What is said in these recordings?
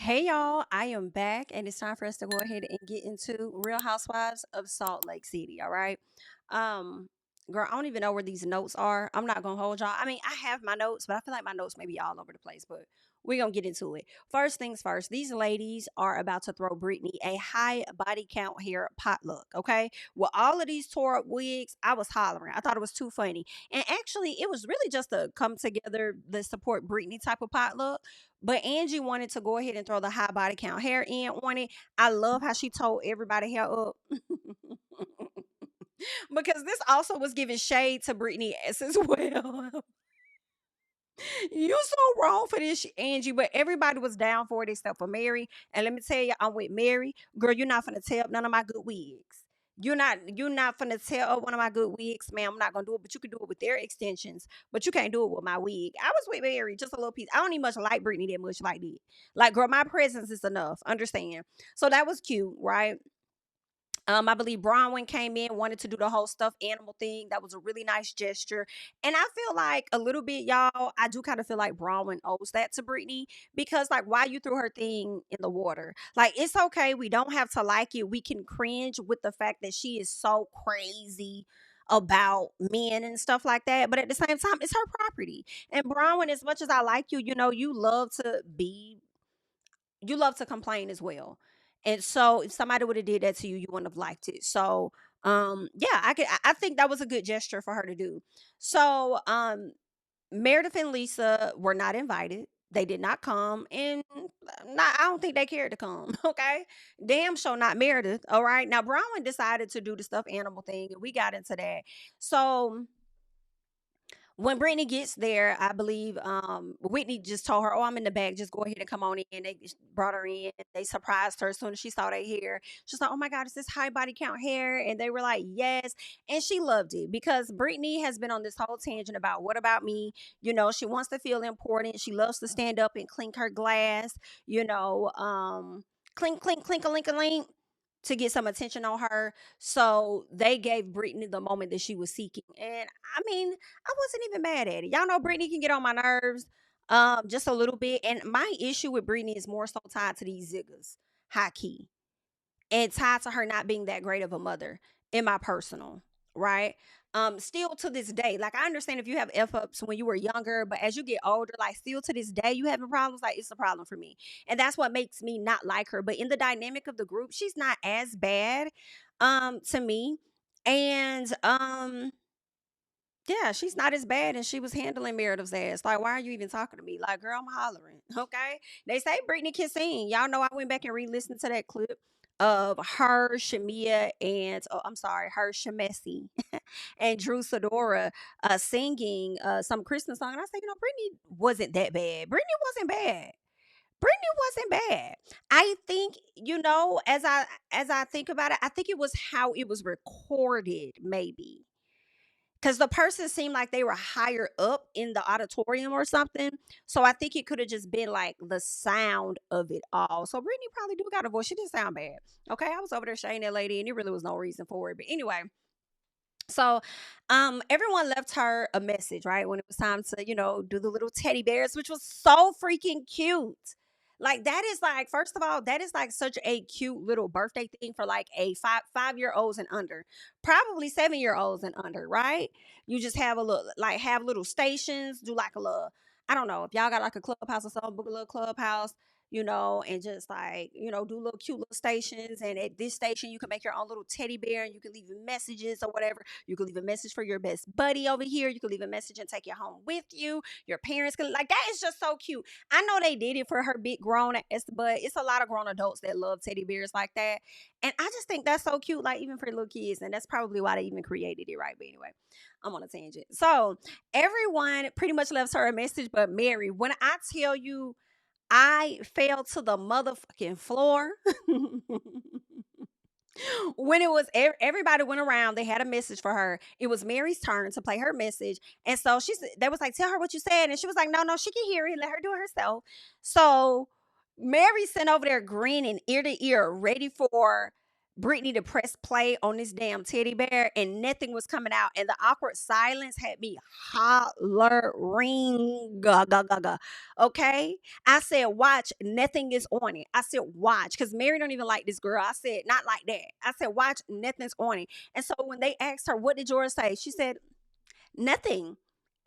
Hey y'all, I am back and it's time for us to go ahead and get into Real Housewives of Salt Lake City, all right? Um Girl, I don't even know where these notes are. I'm not going to hold y'all. I mean, I have my notes, but I feel like my notes may be all over the place, but we're going to get into it. First things first, these ladies are about to throw Brittany a high body count hair potluck, okay? With all of these tore up wigs, I was hollering. I thought it was too funny. And actually, it was really just a come together, the support Brittany type of potluck. But Angie wanted to go ahead and throw the high body count hair in on it. I love how she told everybody hair up. Because this also was giving shade to Brittany S as well. You so wrong for this, Angie. But everybody was down for it except for Mary. And let me tell you, I'm with Mary. Girl, you're not finna tear up none of my good wigs. You're not finna tear up one of my good wigs, ma'am. I'm not gonna do it, but you can do it with their extensions, but you can't do it with my wig. I was with Mary, just a little piece. I don't even much like Brittany that much like that. Like, girl, my presence is enough. Understand? So that was cute, right? I believe Bronwyn came in, wanted to do the whole stuffed animal thing. That was a really nice gesture. And I feel like a little bit, y'all, I do kind of feel like Bronwyn owes that to Brittany because, like, why you threw her thing in the water? Like, it's okay. We don't have to like it. We can cringe with the fact that she is so crazy about men and stuff like that. But at the same time, it's her property. And Bronwyn, as much as I like you, you love to complain as well. And so if somebody would have did that to you, you wouldn't have liked it. So yeah, I think that was a good gesture for her to do. So Meredith and Lisa were not invited. They did not come, and not I don't think they cared to come. Okay, damn sure not Meredith. All right, now Bronwyn decided to do the stuffed animal thing, and we got into that. So when Brittany gets there, I believe Whitney just told her, "Oh, I'm in the back. Just go ahead and come on in." They just brought her in. They surprised her as soon as she saw their hair. She's like, "Oh my God, is this high body count hair?" And they were like, "Yes." And she loved it because Brittany has been on this whole tangent about what about me? You know, she wants to feel important. She loves to stand up and clink her glass. You know, clink, clink, clink, a link, a link to get some attention on her. So they gave Brittany the moment that she was seeking. And I mean, I wasn't even mad at it. Y'all know Brittany can get on my nerves just a little bit. And my issue with Brittany is more so tied to these ziggers, high key, and tied to her not being that great of a mother in my personal, right? Still to this day, like I understand if you have F ups when you were younger, but as you get older, like still to this day, you having problems, like it's a problem for me. And that's what makes me not like her. But in the dynamic of the group, she's not as bad to me. And yeah, she's not as bad as she was handling Meredith's ass. Like, why are you even talking to me? Like, girl, I'm hollering. Okay. They say Brittany can sing. Y'all know I went back and re-listened to that clip of her, Shamia, and I'm sorry, her Shamesi and Drew Sidora singing some Christmas song. And I said, you know, Brittany wasn't that bad. Brittany wasn't bad. Brittany wasn't bad. I think, as I think about it, I think it was how it was recorded, maybe because the person seemed like they were higher up in the auditorium or something. So I think it could have just been like the sound of it all. So Brittany probably do got a voice. She didn't sound bad. Okay, I was over there shading that lady, and it really was no reason for it. But anyway, so everyone left her a message, right? When it was time to, do the little teddy bears, which was so freaking cute. Like that is like, first of all, that is like such a cute little birthday thing for like a five-year olds and under, probably 7-year olds and under, right? You just have a little like have little stations, do like a little, I don't know if y'all got like a clubhouse or something, book a little clubhouse, and just like, do little cute little stations. And at this station, you can make your own little teddy bear and you can leave messages or whatever. You can leave a message for your best buddy over here. You can leave a message and take it home with you. Your parents can, like, that is just so cute. I know they did it for her big grown ass, but it's a lot of grown adults that love teddy bears like that. And I just think that's so cute, like, even for little kids. And that's probably why they even created it, right? But anyway, I'm on a tangent. So everyone pretty much left her a message, but Mary, when I tell you, I fell to the motherfucking floor. When it was everybody went around, they had a message for her. It was Mary's turn to play her message. And so they was like, tell her what you said. And she was like, no, no, she can hear it. Let her do it herself. So Mary sent over there grinning ear to ear, ready for Brittany to press play on this damn teddy bear and nothing was coming out. And the awkward silence had me hollering. Ga, ga, ga, ga. Okay? I said, watch, nothing is on it. I said, watch. Because Mary don't even like this girl. I said, not like that. I said, watch, nothing's on it. And so when they asked her, what did George say? She said, nothing.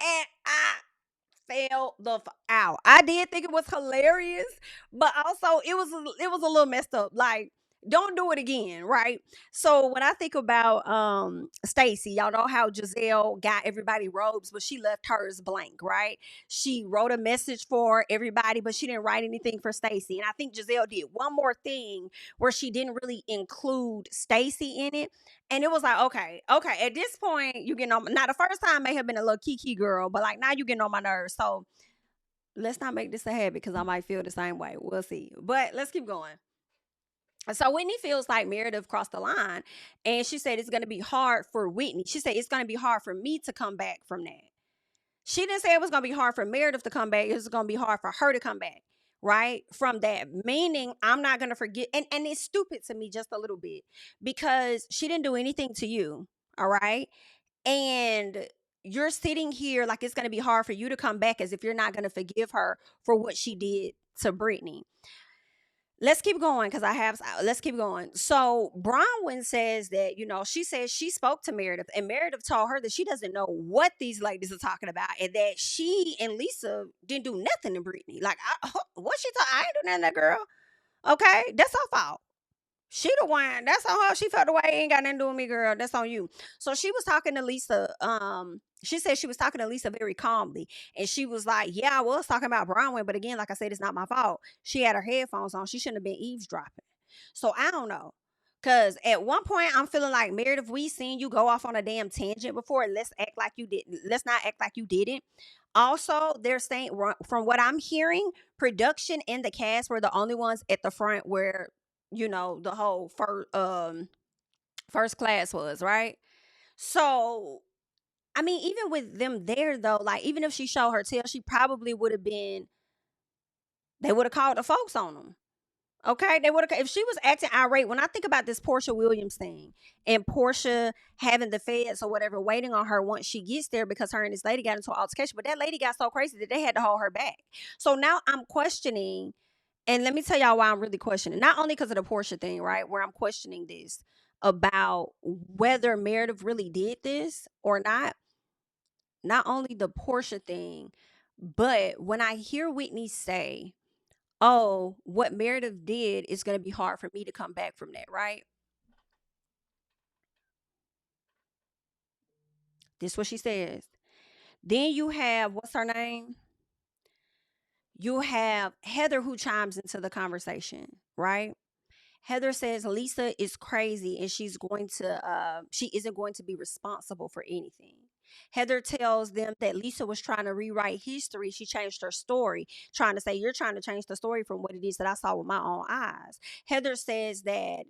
And I fell the out. I did think it was hilarious, but also it was a little messed up. Like, don't do it again, right? So when I think about Stacy, y'all know how Giselle got everybody robes, but she left hers blank, right? She wrote a message for everybody, but she didn't write anything for Stacy. And I think Giselle did one more thing where she didn't really include Stacy in it. And it was like, okay. At this point, you getting on. Now, the first time may have been a little kiki girl, but like now you getting on my nerves. So let's not make this a habit because I might feel the same way. We'll see. But let's keep going. So Whitney feels like Meredith crossed the line, and she said it's going to be hard for Whitney. She said it's going to be hard for me to come back from that. She didn't say it was going to be hard for Meredith to come back. It was going to be hard for her to come back, right? From that. Meaning, I'm not going to forget. And it's stupid to me just a little bit because she didn't do anything to you, all right? And you're sitting here like it's going to be hard for you to come back as if you're not going to forgive her for what she did to Brittany. Let's keep going because let's keep going. So Bronwyn says that, she says she spoke to Meredith and Meredith told her that she doesn't know what these ladies are talking about and that she and Lisa didn't do nothing to Brittany. Like, what she thought? I ain't do nothing to that girl. Okay, that's her fault. She the one. That's on her. She felt the way. Ain't got nothing to do with me, girl. That's on you. So she was talking to Lisa. She said she was talking to Lisa very calmly. And she was like, yeah, I was talking about Bronwyn. But again, like I said, it's not my fault. She had her headphones on. She shouldn't have been eavesdropping. So I don't know. Because at one point, I'm feeling like, Meredith, we seen you go off on a damn tangent before. Let's act like you didn't. Let's not act like you didn't. Also, they're saying, from what I'm hearing, production and the cast were the only ones at the front where the whole first class was, right? So I mean, even with them there though, like even if she showed her tail, she probably would have been, they would have called the folks on them. Okay, they would have, if she was acting irate. When I think about this Portia Williams thing and Portia having the feds or whatever waiting on her once she gets there because her and this lady got into an altercation, but that lady got so crazy that they had to hold her back. So now I'm questioning. And let me tell y'all why I'm really questioning. Not only because of the Portia thing, right? Where I'm questioning this about whether Meredith really did this or not. Not only the Portia thing, but when I hear Whitney say, oh, what Meredith did is going to be hard for me to come back from that, right? This is what she says. Then you have, what's her name? You have Heather who chimes into the conversation, right? Heather says Lisa is crazy and she isn't going to be responsible for anything. Heather tells them that Lisa was trying to rewrite history. She changed her story, trying to say, you're trying to change the story from what it is that I saw with my own eyes. Heather says that,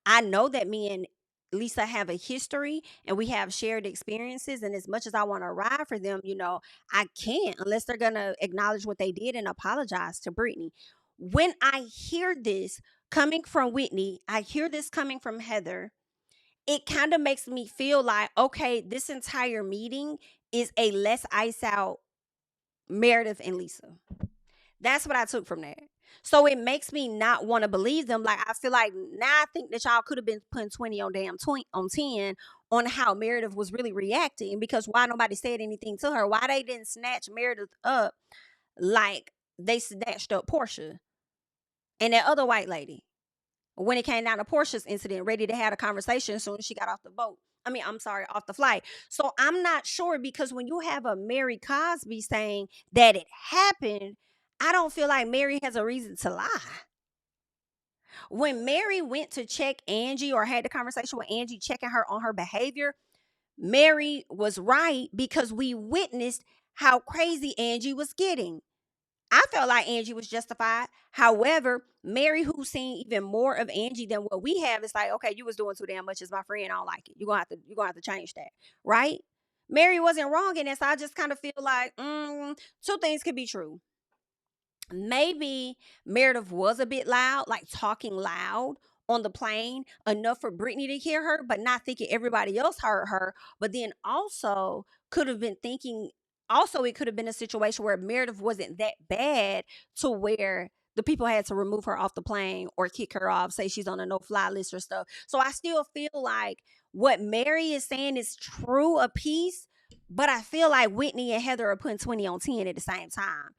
I know that me and Lisa have a history and we have shared experiences. And as much as I want to ride for them, I can't unless they're going to acknowledge what they did and apologize to Brittany. When I hear this coming from Whitney, I hear this coming from Heather, it kind of makes me feel like, okay, this entire meeting is a less ice out Meredith and Lisa. That's what I took from that. So it makes me not want to believe them. Like, I feel like now I think that y'all could have been putting 20 on damn 20 on 10 on how Meredith was really reacting, because why nobody said anything to her? Why they didn't snatch Meredith up like they snatched up Portia and that other white lady when it came down to Portia's incident, ready to have a conversation as soon as she got off the boat. I'm sorry, off the flight. So I'm not sure, because when you have a Mary Cosby saying that it happened, I don't feel like Mary has a reason to lie. When Mary went to check Angie or had the conversation with Angie, checking her on her behavior, Mary was right because we witnessed how crazy Angie was getting. I felt like Angie was justified. However, Mary, who's seen even more of Angie than what we have, is like, okay, you was doing too damn much as my friend. I don't like it. You're gonna have to change that, right? Mary wasn't wrong in this. I just kind of feel like two things could be true. Maybe Meredith was a bit loud, like talking loud, on the plane enough for Brittany to hear her, but not thinking everybody else heard her. But then also could have been thinking, also, it could have been a situation where Meredith wasn't that bad to where the people had to remove her off the plane or kick her off, say she's on a no-fly list or stuff. So I still feel like what Mary is saying is true a piece, but I feel like Whitney and Heather are putting 20 on 10 at the same time.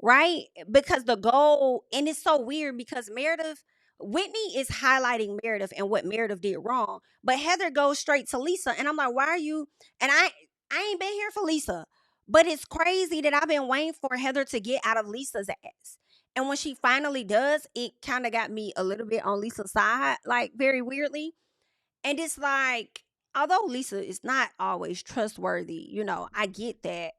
Right? Because the goal, and it's so weird because Whitney is highlighting Meredith and what Meredith did wrong, but Heather goes straight to Lisa. And I'm like, why are you? And I ain't been here for Lisa, but it's crazy that I've been waiting for Heather to get out of Lisa's ass. And when she finally does, it kind of got me a little bit on Lisa's side, like very weirdly. And it's like, although Lisa is not always trustworthy, I get that.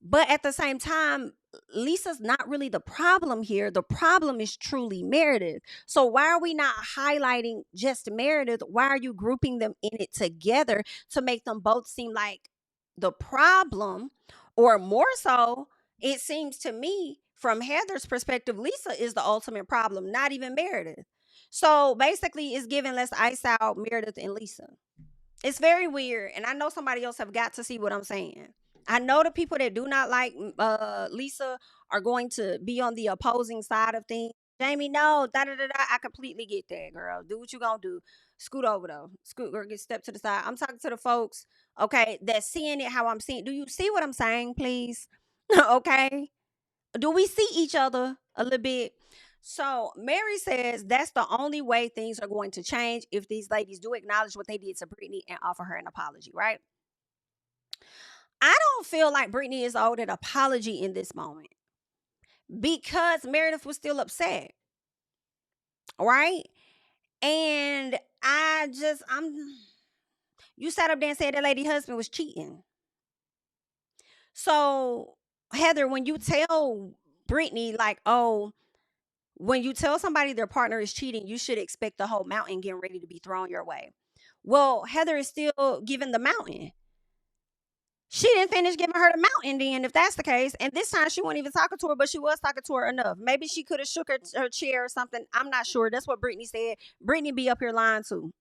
But at the same time, Lisa's not really the problem here. The problem is truly Meredith. So why are we not highlighting just Meredith? Why are you grouping them in it together to make them both seem like the problem? Or more so, it seems to me, from Heather's perspective, Lisa is the ultimate problem, not even Meredith. So basically, it's giving let's ice out Meredith and Lisa. It's very weird, and I know somebody else have got to see what I'm saying. I know the people that do not like Lisa are going to be on the opposing side of things. Jamie, no, da da da da. I completely get that, girl. Do what you gonna do. Scoot over though. Scoot or get step to the side. I'm talking to the folks, okay, that's seeing it how I'm seeing. Do you see what I'm saying, please? Okay. Do we see each other a little bit? So Mary says that's the only way things are going to change if these ladies do acknowledge what they did to Brittany and offer her an apology, right? I don't feel like Brittany is owed an apology in this moment because Meredith was still upset, right? And you sat up there and said that lady husband was cheating. So Heather, when you tell Brittany, like, oh, when you tell somebody their partner is cheating, you should expect the whole mountain getting ready to be thrown your way. Well, Heather is still giving the mountain. She didn't finish giving her the mountain then, if that's the case. And this time she wasn't even talking to her, but she was talking to her enough. Maybe she could have shook her chair or something. I'm not sure. That's what Brittany said. Brittany be up here lying too.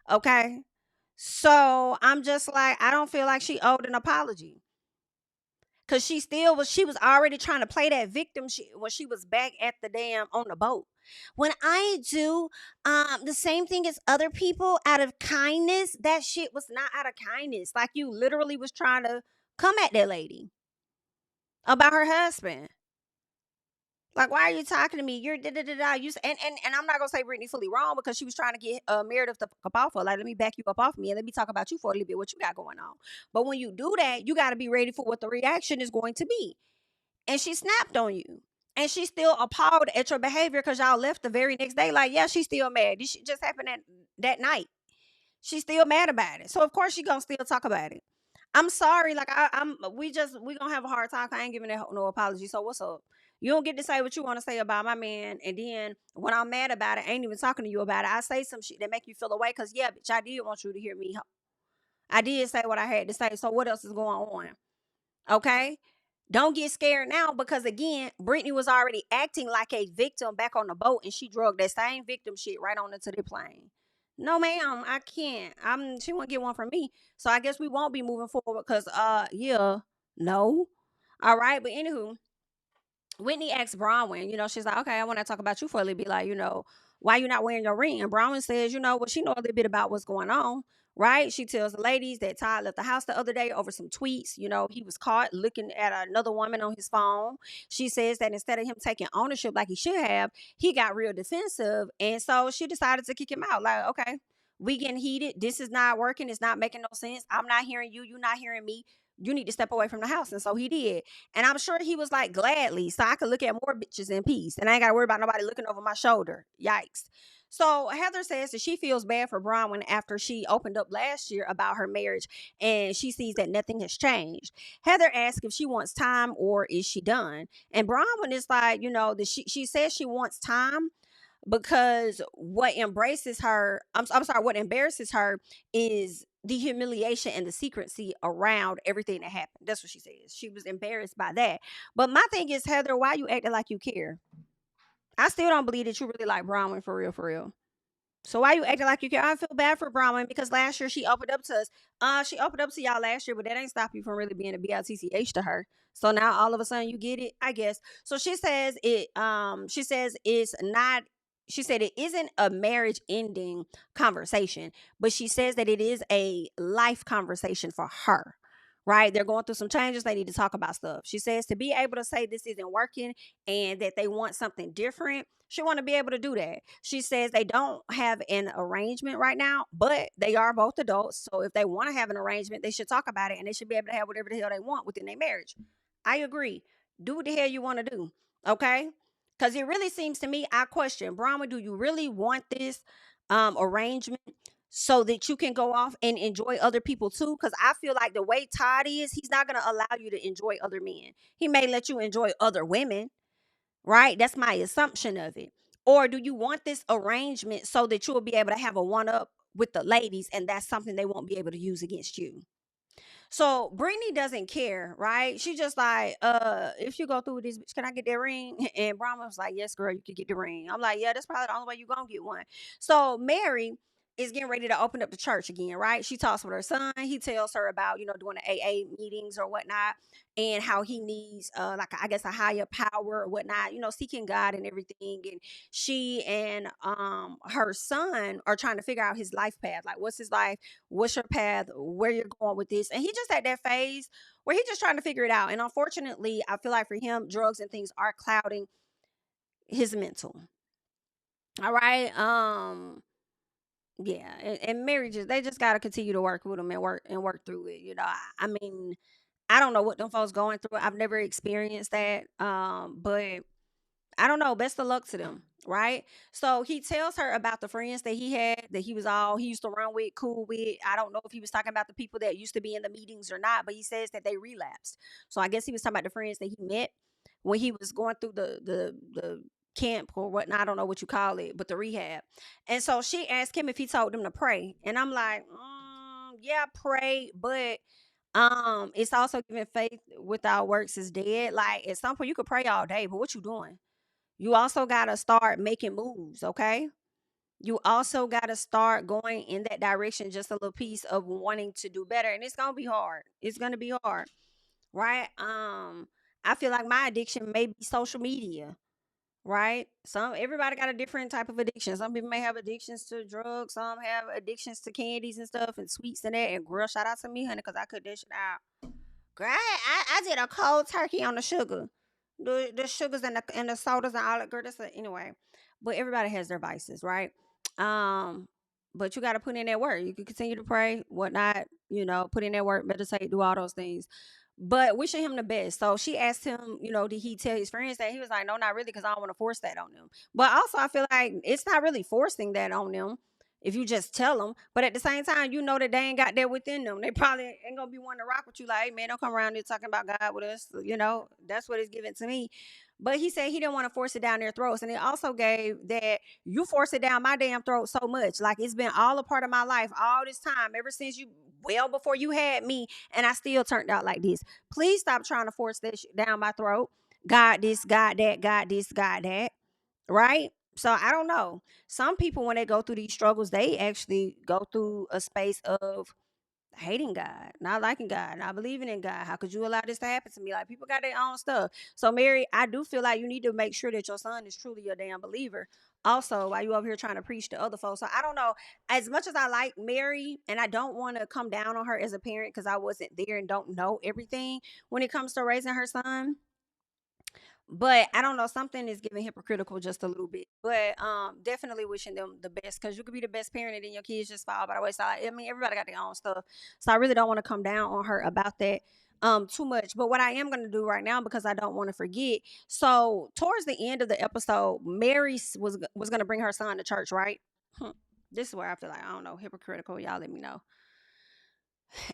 Okay. So I'm just like, I don't feel like she owed an apology. Cause she was already trying to play that victim when she was back at the dam on the boat. When I do the same thing as other people out of kindness, that shit was not out of kindness. Like you literally was trying to come at that lady about her husband. Like, why are you talking to me? You're da da da da. And I'm not gonna say Brittany fully wrong because she was trying to get Meredith to up off her. Like, let me back you up off me and let me talk about you for a little bit. What you got going on? But when you do that, you got to be ready for what the reaction is going to be. And she snapped on you, and she's still appalled at your behavior because y'all left the very next day. Like, yeah, she's still mad. This shit just happened that night. She's still mad about it. So of course she gonna still talk about it. I'm sorry. Like we gonna have a hard time. I ain't giving that no apology. So what's up? You don't get to say what you want to say about my man, and then when I'm mad about it, I ain't even talking to you about it. I say some shit that make you feel away. Cause yeah, bitch, I did want you to hear me. I did say what I had to say. So what else is going on? Okay. Don't get scared now because again, Brittany was already acting like a victim back on the boat, and she drug that same victim shit right on into the plane. No, ma'am, I can't. She won't get one from me. So I guess we won't be moving forward because yeah, no. All right, but anywho, Whitney asked Bronwyn, she's like, okay, I want to talk about you for a little bit. Like, why you not wearing your ring? And Bronwyn says, well, she know a little bit about what's going on, right? She tells the ladies that Todd left the house the other day over some tweets. He was caught looking at another woman on his phone. She says that instead of him taking ownership like he should have, he got real defensive. And so she decided to kick him out. Like, okay, we getting heated. This is not working. It's not making no sense. I'm not hearing you. You're not hearing me. You need to step away from the house. And so he did. And I'm sure he was like, gladly, so I could look at more bitches in peace. And I ain't got to worry about nobody looking over my shoulder. Yikes. So Heather says that she feels bad for Bronwyn after she opened up last year about her marriage and she sees that nothing has changed. Heather asks if she wants time or is she done? And Bronwyn is like, that she says she wants time because what embarrasses her is the humiliation and the secrecy around everything that happened. That's what she says. She was embarrassed by that. But my thing is, Heather, why you acting like you care? I still don't believe that you really like Bronwyn for real, for real. So why you acting like you care? I feel bad for Brahman because last year she opened up to us. She opened up to y'all last year, but that ain't stop you from really being a BITCH to her. So now all of a sudden you get it, I guess. So she says it. She says it's not. She said it isn't a marriage ending conversation, but she says that it is a life conversation for her. Right? They're going through some changes. They need to talk about stuff. She says to be able to say this isn't working and that they want something different. She want to be able to do that. She says they don't have an arrangement right now, but they are both adults. So if they want to have an arrangement, they should talk about it and they should be able to have whatever the hell they want within their marriage. I agree. Do what the hell you want to do. Okay? Because it really seems to me, I question, Brahma, do you really want this arrangement so that you can go off and enjoy other people too? Because I feel like the way Todd is, he's not going to allow you to enjoy other men. He may let you enjoy other women, right? That's my assumption of it. Or do you want this arrangement so that you will be able to have a one up with the ladies and that's something they won't be able to use against you? So Brittany doesn't care, right? She just like, if you go through with this bitch, can I get that ring? And Brahma was like, yes, girl, you can get the ring. I'm like, yeah, that's probably the only way you gonna get one. So Mary is getting ready to open up the church again, right? She talks with her son. He tells her about, doing the AA meetings or whatnot, and how he needs like I guess a higher power or whatnot, seeking God and everything. And she and her son are trying to figure out his life path. Like, what's his life? What's your path? Where you're going with this? And he just at that phase where he's just trying to figure it out. And unfortunately, I feel like for him, drugs and things are clouding his mental. All right. Yeah, and marriages, they just gotta continue to work with them and work through it. I mean, I don't know what them folks going through. I've never experienced that. But I don't know. Best of luck to them, right? So he tells her about the friends that he had that he used to run with, cool with. I don't know if he was talking about the people that used to be in the meetings or not, but he says that they relapsed. So I guess he was talking about the friends that he met when he was going through the camp or whatnot. I don't know what you call it, but the rehab. And so she asked him if he told them to pray, and I'm like, yeah, pray, but it's also giving faith without works is dead. Like at some point you could pray all day, but what you doing? You also got to start making moves, okay? You also got to start going in that direction, just a little piece of wanting to do better. And it's going to be hard. It's going to be hard, right? I feel like my addiction may be social media, right? Everybody got a different type of addiction. Some people may have addictions to drugs, some have addictions to candies and stuff and sweets and that. And girl, shout out to me, honey, because I cut that shit out. Girl, I did a cold turkey on the sugar. The sugars and the sodas and all that, girl. Anyway. But everybody has their vices, right? Um, but you gotta put in that work. You can continue to pray, whatnot, put in that work, meditate, do all those things. But wishing him the best. So she asked him, did he tell his friends that? He was like, no, not really, because I don't want to force that on them. But also I feel like it's not really forcing that on them if you just tell them. But at the same time, you know that they ain't got that within them. They probably ain't gonna be wanting to rock with you. Like, hey, man, don't come around here talking about God with us. That's what it's given to me. But he said he didn't want to force it down their throats. And it also gave that you force it down my damn throat so much. Like it's been all a part of my life all this time, ever since well before you had me, and I still turned out like this. Please stop trying to force that shit down my throat. God this, God that, God this, God that. Right? So I don't know. Some people, when they go through these struggles, they actually go through a space of hating God, not liking God, not believing in God. How could you allow this to happen to me? Like people got their own stuff. So Mary, I do feel like you need to make sure that your son is truly a damn believer. Also, while you over here trying to preach to other folks. So I don't know. As much as I like Mary, and I don't want to come down on her as a parent because I wasn't there and don't know everything when it comes to raising her son. But I don't know, something is giving hypocritical just a little bit. But definitely wishing them the best because you could be the best parent and then your kids just fall by the wayside. I mean, everybody got their own stuff. So I really don't want to come down on her about that too much. But what I am gonna do right now, because I don't want to forget. So towards the end of the episode, Mary was gonna bring her son to church, right? This is where I feel like I don't know, hypocritical. Y'all let me know.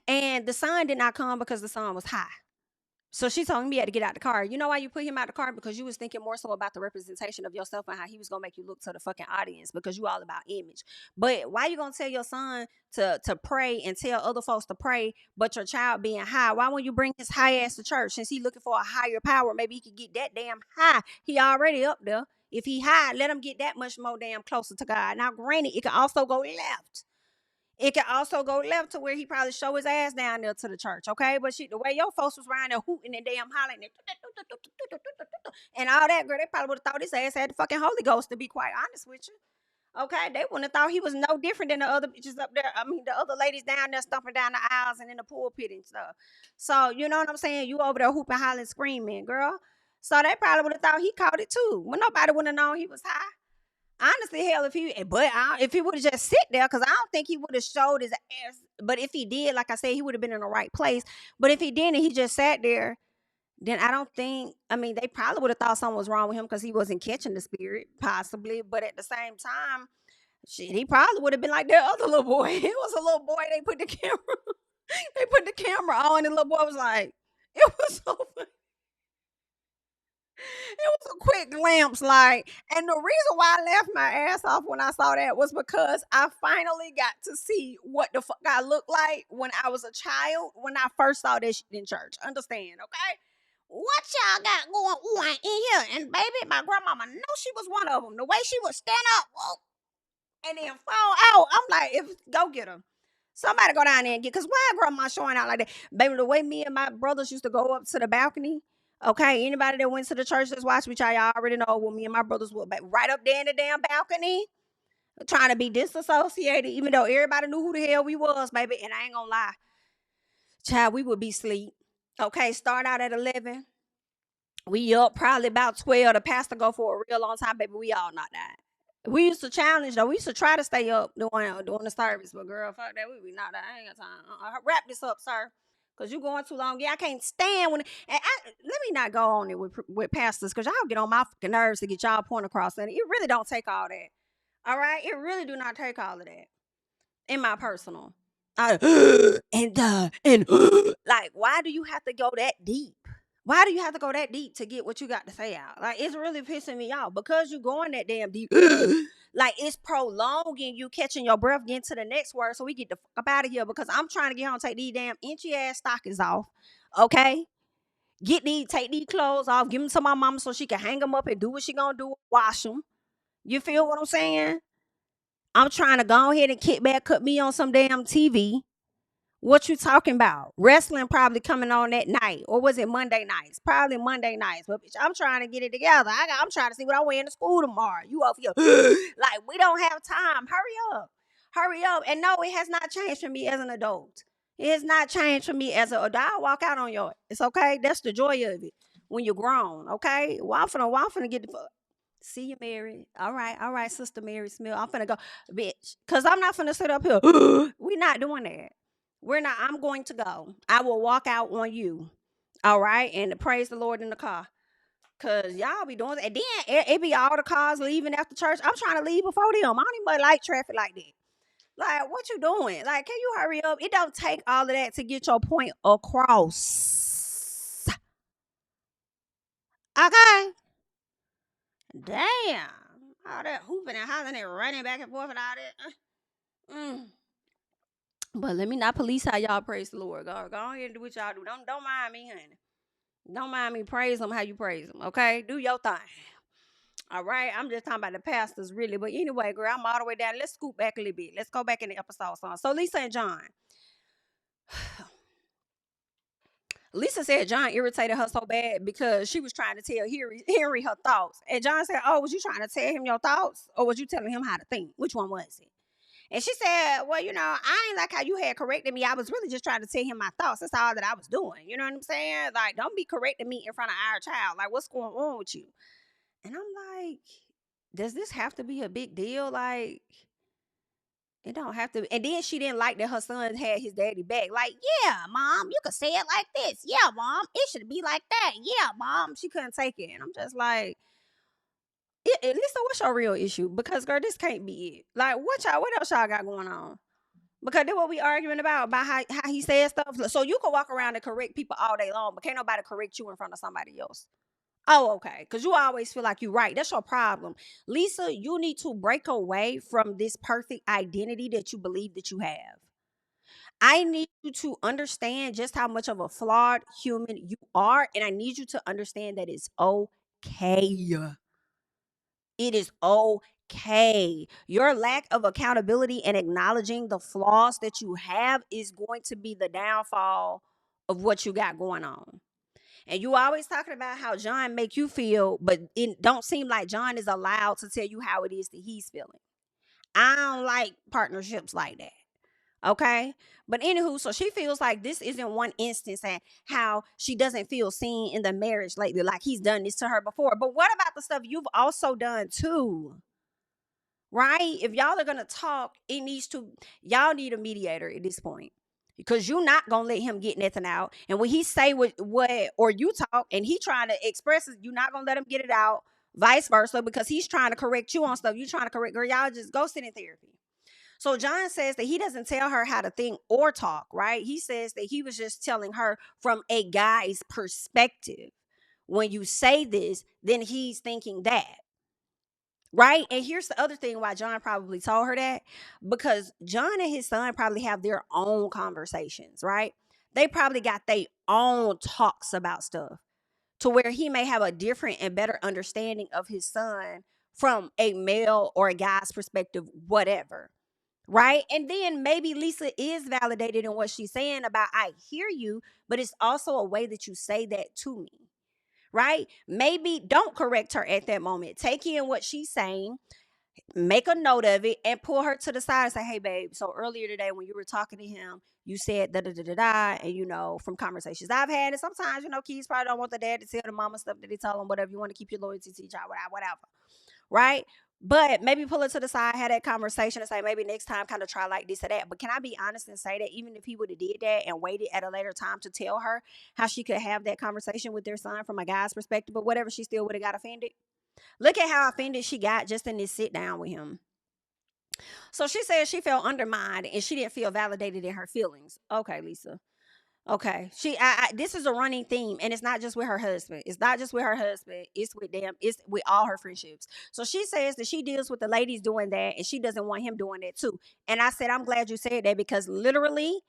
And the son did not come because the son was high. So she told me he had to get out the car. You know why you put him out the car? Because you was thinking more so about the representation of yourself and how he was gonna make you look to the fucking audience because you all about image. But why you gonna tell your son to pray and tell other folks to pray, but your child being high? Why won't you bring his high ass to church? Since he looking for a higher power, maybe he could get that damn high. He already up there. If he high, let him get that much more damn closer to God. Now, granted, it can also go left. It can also go left to where he probably show his ass down there to the church, okay? But the way your folks was around there hooting and damn hollering and all that, girl, they probably would have thought his ass had the fucking Holy Ghost, to be quite honest with you. Okay, they wouldn't have thought he was no different than the other bitches up there. I mean, the other ladies down there stomping down the aisles and in the pulpit and stuff. So, you know what I'm saying? You over there hooping, hollering, screaming, girl. So they probably would have thought he caught it too. Well, nobody would have known he was high. Honestly, hell, if he would have just sit there, because I don't think he would have showed his ass. But if he did, like I said, he would have been in the right place. But if he didn't, he just sat there. Then I don't think. I mean, they probably would have thought something was wrong with him because he wasn't catching the spirit, possibly. But at the same time, shit, he probably would have been like that other little boy. It was a little boy. They put the camera. They put the camera on, and the little boy was like, it was so funny. It was a quick glimpse, like, and the reason why I laughed my ass off when I saw that was because I finally got to see what the fuck I looked like when I was a child, when I first saw that shit in church. Understand, okay? What y'all got going on in here? And baby, my grandmama know she was one of them. The way she would stand up, whoa, and then fall out. I'm like, if go get her. Somebody go down there and get, because why grandma showing out like that? Baby, the way me and my brothers used to go up to the balcony. Okay, anybody that went to the church that's watched, which I already know, well, me and my brothers were right up there in the damn balcony, trying to be disassociated, even though everybody knew who the hell we was, baby. And I ain't gonna lie, child, we would be asleep. Okay, start out at 11. We up probably about 12. The pastor go for a real long time, baby. We all knocked out. We used to challenge though. We used to try to stay up doing the service, but girl, fuck that. We knocked out. I ain't got time. Wrap this up, sir. Cause you going too long. Yeah, I can't stand when. And let me not go on it with pastors, cause y'all get on my fucking nerves to get y'all point across, and it really don't take all that. All right, it really do not take all of that. In my personal, and like, why do you have to go that deep? Why do you have to go that deep to get what you got to say out? Like, it's really pissing me off because you going that damn deep. Like, it's prolonging you catching your breath, getting to the next word, so we get the fuck up out of here because I'm trying to get home and take these damn inchy ass stockings off. Okay? Take these clothes off, give them to my mama so she can hang them up and do what she gonna do, wash them. You feel what I'm saying? I'm trying to go ahead and kick back, cut me on some damn TV. What you talking about? Wrestling probably coming on that night, or was it Monday nights? Probably Monday nights. But bitch, I'm trying to get it together. I'm trying to see what I'm wearing to school tomorrow. You over here like we don't have time. Hurry up. And no, it has not changed for me as an adult. It has not changed for me as an adult. I'll walk out on your. It's okay. That's the joy of it when you're grown. Okay. Well, I'm finna get the fuck. See you, Mary. All right, Sister Mary Smith. I'm finna go, bitch, cause I'm not finna sit up here. We're not doing that. We're not. I'm going to go. I will walk out on you. All right, and praise the Lord in the car. Cause y'all be doing it. And then it be all the cars leaving after church. I'm trying to leave before them. I don't even like traffic like that. Like, what you doing? Like, can you hurry up? It don't take all of that to get your point across. Okay. Damn. All that hooping and hollering and running back and forth and all that. But let me not police how y'all praise the Lord. Go ahead and do what y'all do. Don't mind me, honey. Don't mind me. Praise him how you praise him. Okay? Do your thing. All right? I'm just talking about the pastors, really. But anyway, girl, I'm all the way down. Let's scoot back a little bit. Let's go back in the episode song. So Lisa and John. Lisa said John irritated her so bad because she was trying to tell Henry her thoughts. And John said, oh, was you trying to tell him your thoughts? Or was you telling him how to think? Which one was it? And she said, well, I ain't like how you had corrected me. I was really just trying to tell him my thoughts. That's all that I was doing. You know what I'm saying? Like, don't be correcting me in front of our child. Like, what's going on with you? And I'm like, does this have to be a big deal? Like, it don't have to. And then she didn't like that her son had his daddy back. Like, yeah, mom, you could say it like this. Yeah, mom, it should be like that. Yeah, mom. She couldn't take it. And I'm just like, Lisa, what's your real issue? Because girl, this can't be it. Like, what else y'all got going on? Because that's what we arguing about how he says stuff. So you can walk around and correct people all day long, but can't nobody correct you in front of somebody else. Oh, okay. Because you always feel like you're right. That's your problem. Lisa, you need to break away from this perfect identity that you believe that you have. I need you to understand just how much of a flawed human you are. And I need you to understand that it's okay. It is okay. Your lack of accountability and acknowledging the flaws that you have is going to be the downfall of what you got going on. And you always talking about how John make you feel, but it don't seem like John is allowed to tell you how it is that he's feeling. I don't like partnerships like that. Okay. But anywho, so she feels like this isn't one instance and how she doesn't feel seen in the marriage lately, like he's done this to her before. But what about the stuff you've also done too? Right? If y'all are gonna talk, it needs to y'all need a mediator at this point. Because you're not gonna let him get nothing out. And when he say what or you talk and he trying to express it, you're not gonna let him get it out, vice versa, because he's trying to correct you on stuff. You trying to correct girl, y'all just go sit in therapy. So John says that he doesn't tell her how to think or talk, right? He says that he was just telling her from a guy's perspective. When you say this, then he's thinking that. Right. And here's the other thing why John probably told her that, because John and his son probably have their own conversations, right? They probably got their own talks about stuff to where he may have a different and better understanding of his son from a male or a guy's perspective, whatever. Right. And then maybe Lisa is validated in what she's saying about, I hear you, but it's also a way that you say that to me. Right. Maybe don't correct her at that moment. Take in what she's saying, make a note of it, and pull her to the side and say, hey, babe, so earlier today when you were talking to him, you said da da da da da. And, from conversations I've had, and sometimes, kids probably don't want the dad to tell the mama stuff that they tell them, whatever. You want to keep your loyalty to each other, whatever. Right? But maybe pull her to the side, have that conversation and say, maybe next time kind of try like this or that. But can I be honest and say that even if he would have did that and waited at a later time to tell her how she could have that conversation with their son from a guy's perspective or whatever, she still would have got offended. Look at how offended she got just in this sit down with him. So she said she felt undermined and she didn't feel validated in her feelings. Okay, Lisa. Okay. This is a running theme, and it's not just with her husband. It's not just with her husband. It's with them. It's with all her friendships. So she says that she deals with the ladies doing that and she doesn't want him doing that too. And I said, I'm glad you said that because literally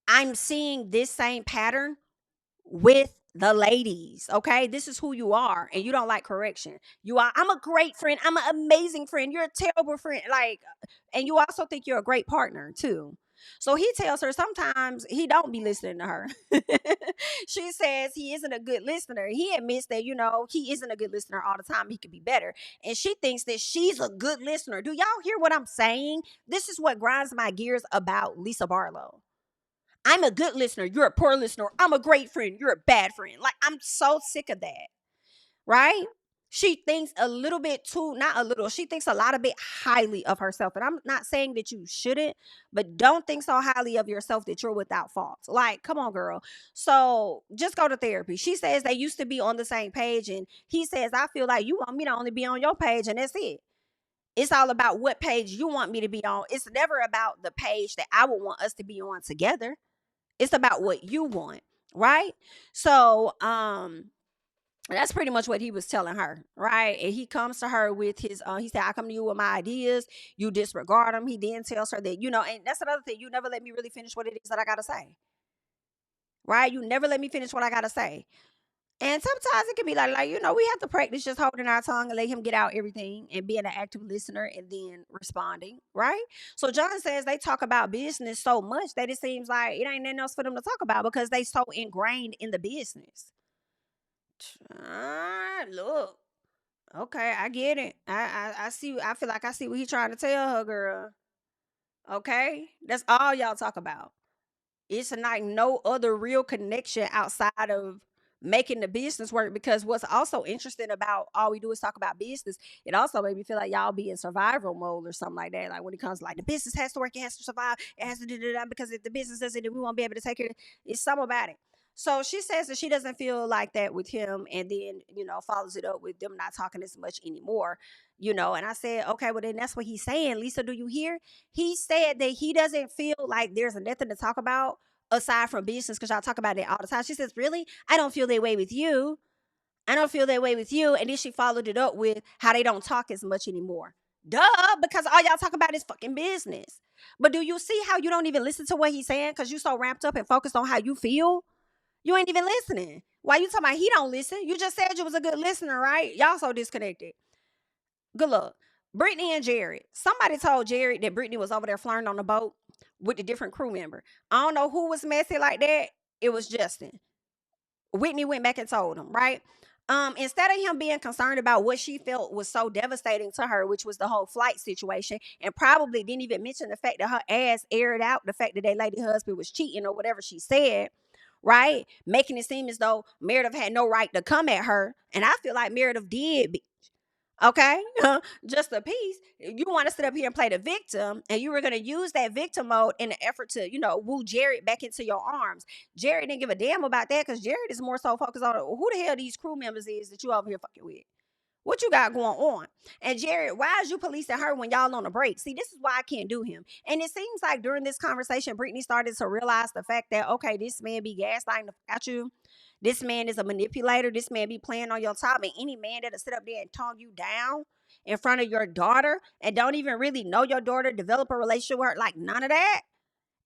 I'm seeing this same pattern with the ladies. Okay. This is who you are. And you don't like correction. I'm a great friend. I'm an amazing friend. You're a terrible friend. And you also think you're a great partner too. So he tells her sometimes he don't be listening to her. She says he isn't a good listener. He admits that, he isn't a good listener all the time. He could be better. And she thinks that she's a good listener. Do y'all hear what I'm saying? This is what grinds my gears about Lisa Barlow. I'm a good listener. You're a poor listener. I'm a great friend. You're a bad friend. Like, I'm so sick of that. Right? She thinks a little bit too, not a little, she thinks a lot of bit highly of herself. And I'm not saying that you shouldn't, but don't think so highly of yourself that you're without fault. Like, come on, girl. So just go to therapy. She says they used to be on the same page. And he says, I feel like you want me to only be on your page. And that's it. It's all about what page you want me to be on. It's never about the page that I would want us to be on together. It's about what you want, right? So, that's pretty much what he was telling her, right? And he comes to her with his, he said, I come to you with my ideas. You disregard them. He then tells her that, and that's another thing. You never let me really finish what it is that I got to say, right? You never let me finish what I got to say. And sometimes it can be we have to practice just holding our tongue and let him get out everything and being an active listener and then responding, right? So John says they talk about business so much that it seems like it ain't nothing else for them to talk about because they so ingrained in the business. Look, okay, I get it. I see. I feel like I see what he's trying to tell her, girl. Okay, that's all y'all talk about. It's like no other real connection outside of making the business work. Because what's also interesting about all we do is talk about business, it also made me feel like y'all be in survival mode or something like that. Like when it comes to like the business has to work, it has to survive, it has to do that because if the business doesn't, then we won't be able to take it. It's something about it. So she says that she doesn't feel like that with him, and then, follows it up with them not talking as much anymore. And I said, okay, well, then that's what he's saying. Lisa, do you hear? He said that he doesn't feel like there's nothing to talk about aside from business, because y'all talk about it all the time. She says, really? I don't feel that way with you. I don't feel that way with you. And then she followed it up with how they don't talk as much anymore. Duh, because all y'all talk about is fucking business. But do you see how you don't even listen to what he's saying because you so ramped up and focused on how you feel? You ain't even listening. Why you talking about he don't listen? You just said you was a good listener, right? Y'all so disconnected. Good luck. Brittany and Jared. Somebody told Jared that Brittany was over there flirting on the boat with a different crew member. I don't know who was messy like that. It was Justin. Whitney went back and told him, right? Instead of him being concerned about what she felt was so devastating to her, which was the whole flight situation, and probably didn't even mention the fact that her ass aired out the fact that that lady husband was cheating or whatever she said, right? Making it seem as though Meredith had no right to come at her. And I feel like Meredith did. Okay, just a piece. You want to sit up here and play the victim, and you were going to use that victim mode in an effort to, woo Jared back into your arms. Jared didn't give a damn about that because Jared is more so focused on who the hell these crew members is that you over here fucking with. What you got going on? And Jared, why is you policing her when y'all on a break? See, this is why I can't do him. And it seems like during this conversation, Brittany started to realize the fact that, okay, this man be gaslighting at you. This man is a manipulator. This man be playing on your top. And any man that'll sit up there and tone you down in front of your daughter and don't even really know your daughter, develop a relationship with her, like none of that,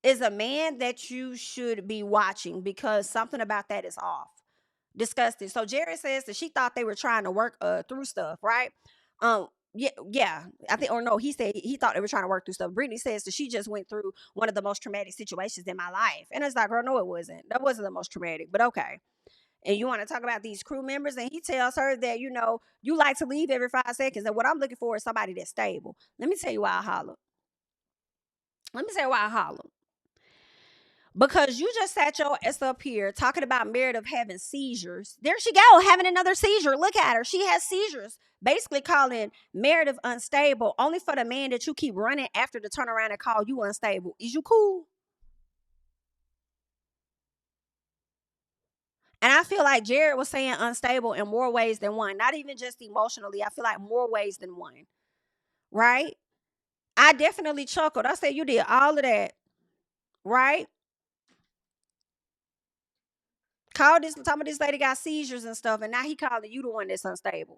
is a man that you should be watching because something about that is off. Disgusting. So Jared says that she thought they were trying to work through stuff, right? Yeah. I think, or no, he said he thought they were trying to work through stuff. Brittany says that she just went through one of the most traumatic situations in my life. And it's like, girl, no, it wasn't. That wasn't the most traumatic, but okay. And you want to talk about these crew members, and he tells her that, you like to leave every 5 seconds. And what I'm looking for is somebody that's stable. Let me tell you why I holler. Because you just sat your ass up here talking about Meredith having seizures. There she go, having another seizure. Look at her. She has seizures. Basically calling Meredith unstable only for the man that you keep running after to turn around and call you unstable. Is you cool? And I feel like Jared was saying unstable in more ways than one. Not even just emotionally. I feel like more ways than one. Right? I definitely chuckled. I said, you did all of that. Right? Called this, talking about this lady got seizures and stuff, and now he calling you the one that's unstable.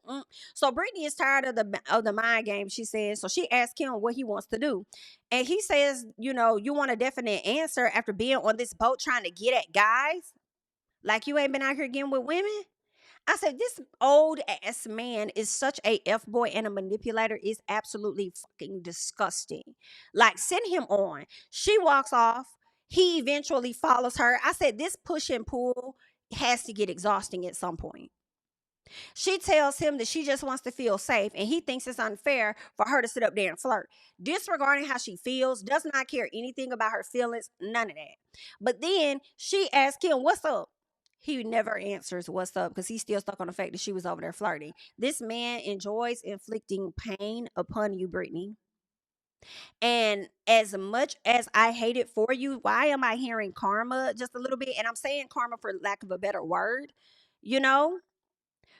So Brittany is tired of the mind game. She says so. She asked him what he wants to do, and he says, you want a definite answer after being on this boat trying to get at guys, like you ain't been out here getting with women. I said, this old ass man is such a F boy and a manipulator is absolutely fucking disgusting. Like, send him on. She walks off. He eventually follows her. I said, this push and pull has to get exhausting at some point. She tells him that she just wants to feel safe, and he thinks it's unfair for her to sit up there and flirt. Disregarding how she feels, does not care anything about her feelings, none of that. But then she asks him, what's up? He never answers what's up because he's still stuck on the fact that she was over there flirting. This man enjoys inflicting pain upon you, Brittany. And as much as I hate it for you, why am I hearing karma just a little bit? And I'm saying karma for lack of a better word. You know,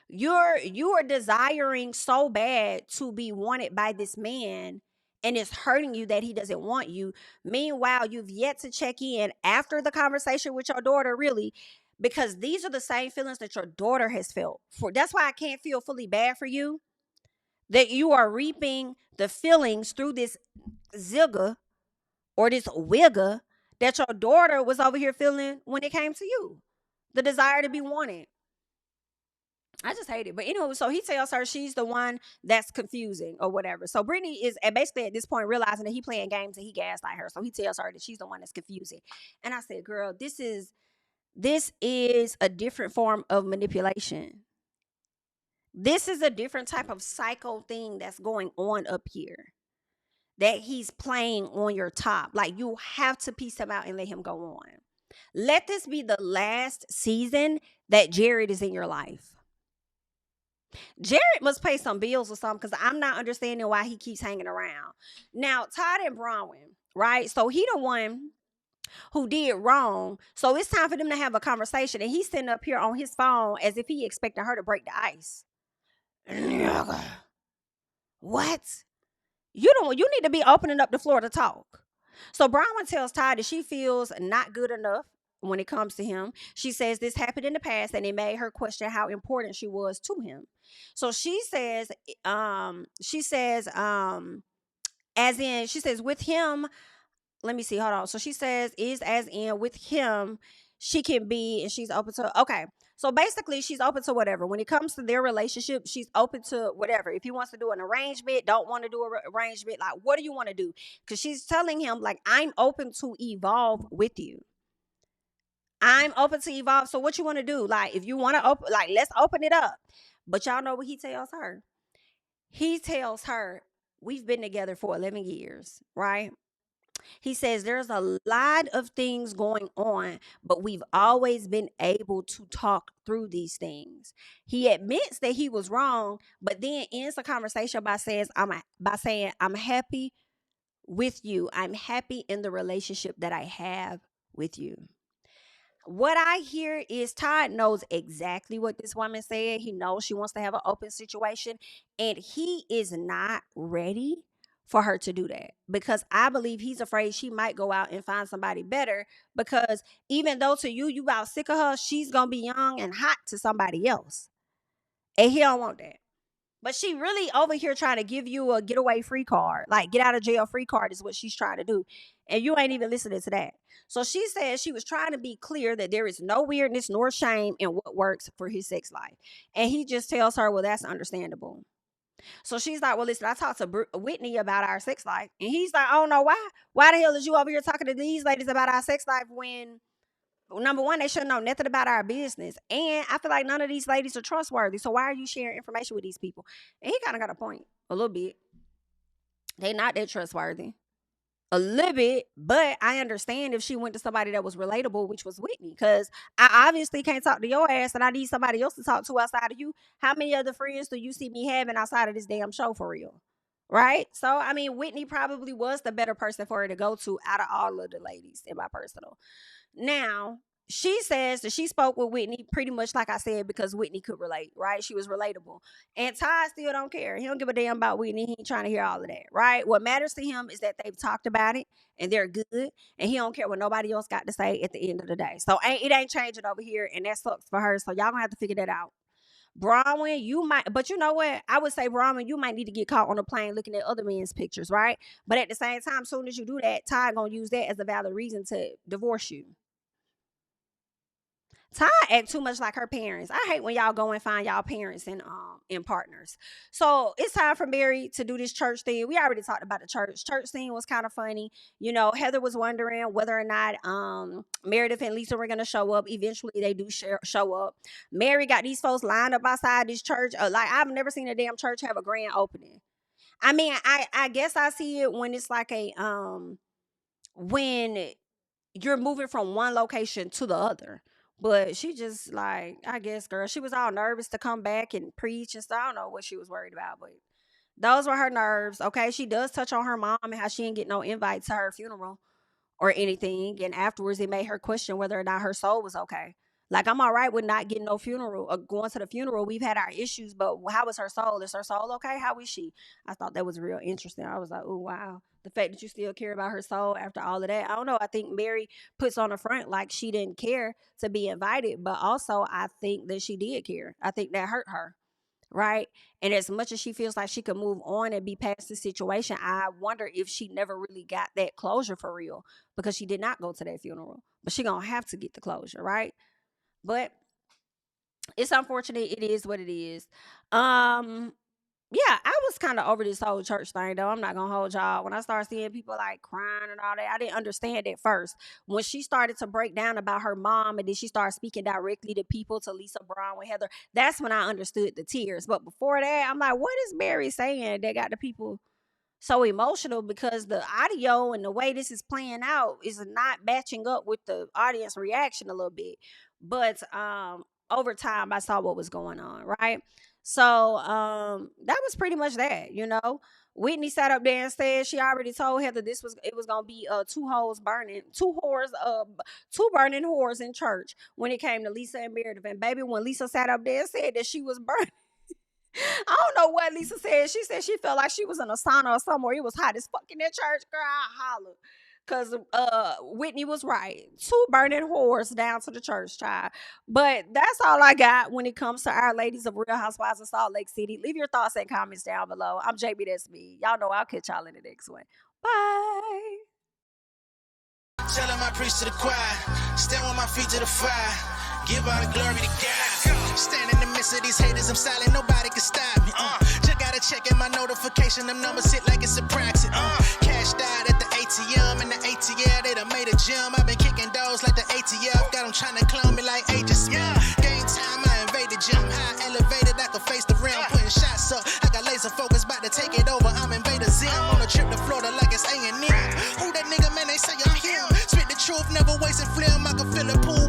you are desiring so bad to be wanted by this man, and it's hurting you that he doesn't want you. Meanwhile, you've yet to check in after the conversation with your daughter, really, because these are the same feelings that your daughter has felt. For that's why I can't feel fully bad for you, that you are reaping the feelings through this zigga or this wigga that your daughter was over here feeling when it came to you. The desire to be wanted. I just hate it. But anyway, so he tells her she's the one that's confusing or whatever. So Brittany is basically at this point realizing that he playing games and he gaslight her. So he tells her that she's the one that's confusing. And I said, girl, this is a different form of manipulation. This is a different type of psycho thing that's going on up here that he's playing on your top. Like, you have to piece him out and let him go on. Let this be the last season that Jared is in your life. Jared must pay some bills or something because I'm not understanding why he keeps hanging around. Now, Todd and Bronwyn, right? So he the one who did wrong. So it's time for them to have a conversation. And he's sitting up here on his phone as if he expecting her to break the ice. Nigga, what? You need to be opening up the floor to talk. So Bronwyn tells Ty that she feels not good enough when it comes to him. She says this happened in the past and it made her question how important she was to him. So she says with him, let me see, hold on. So she says is as in with him, she can be and she's open to okay. So basically she's open to whatever. When it comes to their relationship, she's open to whatever. If he wants to do an arrangement, don't want to do an arrangement, like what do you want to do? Because she's telling him like I'm open to evolve with you. I'm open to evolve. So what you want to do? Like if you want to open, like let's open it up. But y'all know what he tells her? He tells her, we've been together for 11 years, right? He says there's a lot of things going on, but we've always been able to talk through these things. He admits that he was wrong, but then ends the conversation by saying I'm happy with you. I'm happy in the relationship that I have with you. What I hear is Todd knows exactly what this woman said. He knows she wants to have an open situation, and he is not ready for her to do that because I believe he's afraid she might go out and find somebody better. Because even though to you about sick of her, she's gonna be young and hot to somebody else, and he don't want that. But she really over here trying to give you a getaway free card. Like get out of jail free card is what she's trying to do. And you ain't even listening to that. So she said she was trying to be clear that there is no weirdness nor shame in what works for his sex life. And he just tells her, well, that's understandable. So she's like, well, listen, I talked to Whitney about our sex life. And he's like, I don't know why. Why the hell is you over here talking to these ladies about our sex life when number one, they shouldn't know nothing about our business. And I feel like none of these ladies are trustworthy. So why are you sharing information with these people? And he kind of got a point a little bit. They not that trustworthy. A little bit, but I understand if she went to somebody that was relatable, which was Whitney, because I obviously can't talk to your ass and I need somebody else to talk to outside of you. How many other friends do you see me having outside of this damn show for real? Right? So, I mean, Whitney probably was the better person for her to go to out of all of the ladies in my personal. Now, she says that she spoke with Whitney pretty much like I said because Whitney could relate, right? She was relatable. And Ty still don't care. He don't give a damn about Whitney. He ain't trying to hear all of that, right? What matters to him is that they've talked about it and they're good. And he don't care what nobody else got to say at the end of the day. So it ain't changing over here. And that sucks for her. So y'all gonna have to figure that out. Bronwyn, you might, but you know what? I would say, Bronwyn, you might need to get caught on a plane looking at other men's pictures, right? But at the same time, soon as you do that, Ty gonna use that as a valid reason to divorce you. Ty act too much like her parents. I hate when y'all go and find y'all parents and partners. So it's time for Mary to do this church thing. We already talked about the church thing was kind of funny. You know, Heather was wondering whether or not Meredith and Lisa were gonna show up. Eventually, they do show up. Mary got these folks lined up outside this church. Like I've never seen a damn church have a grand opening. I mean, I guess I see it when it's like a when you're moving from one location to the other. But she just like, I guess, girl, she was all nervous to come back and preach and stuff. I don't know what she was worried about, but those were her nerves. Okay. She does touch on her mom and how she didn't get no invite to her funeral or anything. And afterwards, it made her question whether or not her soul was okay. Like, I'm all right with not getting no funeral or going to the funeral. We've had our issues, but how is her soul? Is her soul okay? How is she? I thought that was real interesting. I was like, oh, wow. The fact that you still care about her soul after all of that. I don't know. I think Mary puts on the front like she didn't care to be invited, but also I think that she did care. I think that hurt her, right? And as much as she feels like she could move on and be past the situation, I wonder if she never really got that closure for real because she did not go to that funeral. But she gonna have to get the closure, right? But it's unfortunate. It is what it is. Um, yeah, I was kind of over this whole church thing though. I'm not gonna hold y'all. When I started seeing people like crying and all that, I didn't understand it first. When she started to break down about her mom and then she started speaking directly to people, to Lisa Brown with Heather, that's when I understood the tears. But before that, I'm like, what is Mary saying that got the people so emotional? Because the audio and the way this is playing out is not matching up with the audience reaction a little bit. But over time I saw what was going on, right? So that was pretty much that, you know. Whitney sat up there and said she already told Heather it was gonna be two burning whores in church when it came to Lisa and Meredith. And baby, when Lisa sat up there and said that she was burning, I don't know what Lisa said. She said she felt like she was in a sauna or somewhere. It was hot as fuck in that church. Girl, I holler. Cause Whitney was right. Two burning whores down to the church, child. But that's all I got when it comes to our ladies of Real Housewives of Salt Lake City. Leave your thoughts and comments down below. I'm JB, that's me. Y'all know I'll catch y'all in the next one. Bye. Tell him I preach to the choir. Stand with my feet to the fire. Give all the glory to God. Stand in the midst of these haters, I'm silent, nobody can stop me. Just gotta check in my notification, them numbers hit like it's a praxis. Cashed out at the ATM, and the ATL, they done made a gym. I've been kicking doors like the ATF, got them trying to clone me like Agent Smith. Game time, I invaded gym, high elevated, I can face the rim. Putting shots up, I got laser focus, about to take it over, I'm Invader Zim. On a trip to Florida like it's A&M. Who that nigga, man, they say I'm him. Spit the truth, never wasting film, I can feel the pool.